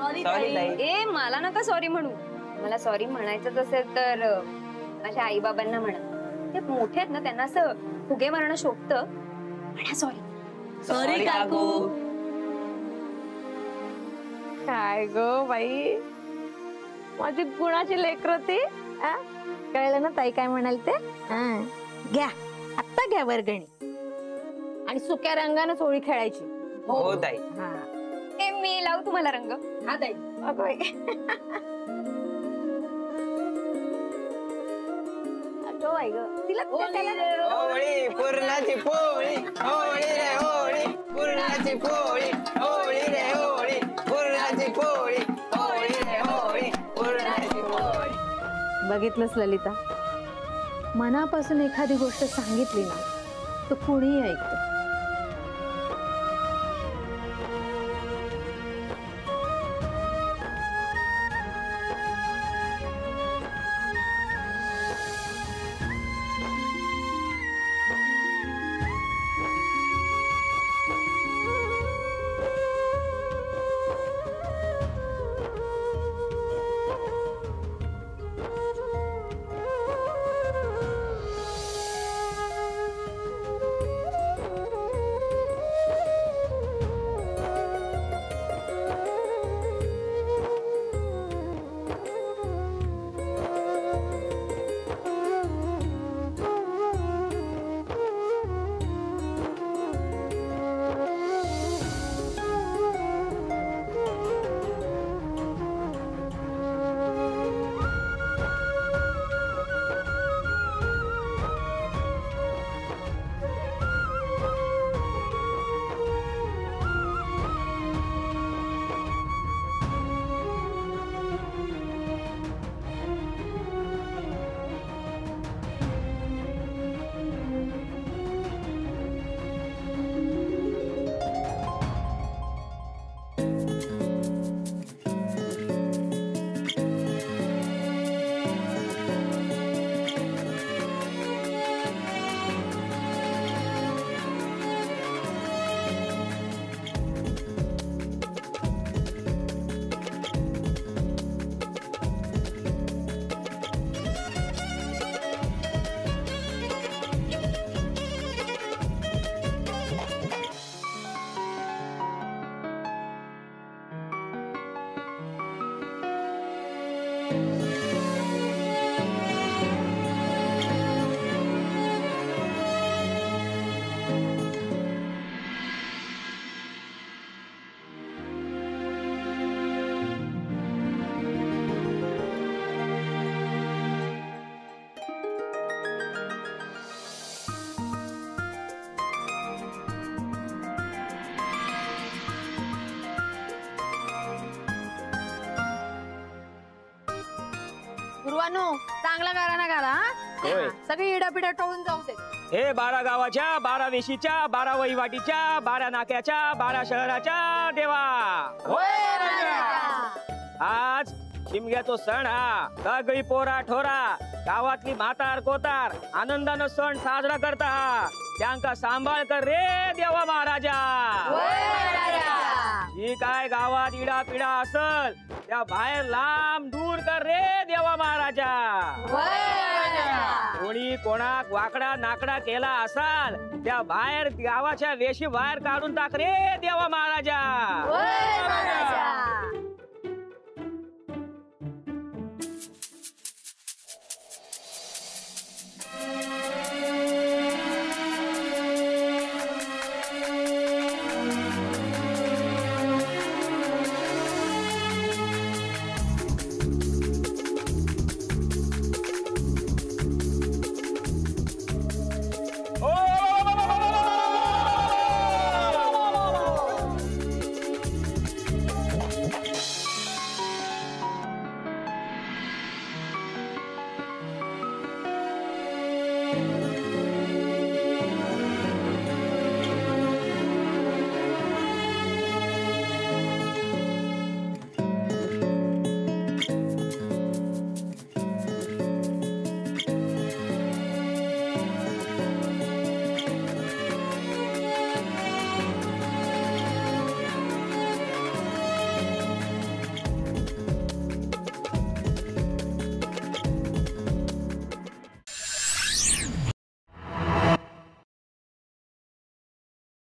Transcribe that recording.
Sorry ताई. ए मला नका सॉरी म्हणू. मला सॉरी म्हणायचंच असेल तर माझ्या आई बाबांना म्हणा. ते मोठे आहेत ना, त्यांना असं फुगे मारणं शोभतं. म्हणा सॉरी. सॉरी काकू. काय गो बाई, माझी गुणाची लेकर ती. कळलं ना ताई काय म्हणाल ते. घ्या आता घ्या वर्गणी आणि सुक्या रंगाने होळी खेळायची. हो ताई. ए मी लावू तुम्हाला रंग. हा ताई. अगं बाई. अगं बाई ग, तिला होळी पुरणाची पोळी, होळी रे होळी पुरणाची पोळी, होळी रे होळी पुरणाची पोळी, होळी रे होळी पुरणाची पोळी. बघितलंस ललिता, मनापासून एखादी गोष्ट सांगितली ना तर कुणीही ऐकतं. गुरुवानो, चांगला गाणं गाला. सगळी इडापिडा टळून जाऊ दे. हे 12 गावाच्या, 12 वेशीच्या, 12 वहिवाटीच्या, 12 नाक्याच्या, 12 शहराच्या देवा. आज शिमग्याचा सण हा. सगळी पोरा ठोरा, गावातली म्हातार कोतार आनंदानं सण साजरा करता. त्यांका सांभाळ कर रे देवा महाराजा. जी काय गावात इडा पिडा असल त्या बाहेर लांब दूर कर रे देवा महाराजा. कोणी कोणाक वाकडा नाकडा केला असाल त्या बाहेर गावाच्या वेशी बाहेर काढून टाक रे देवा महाराजा.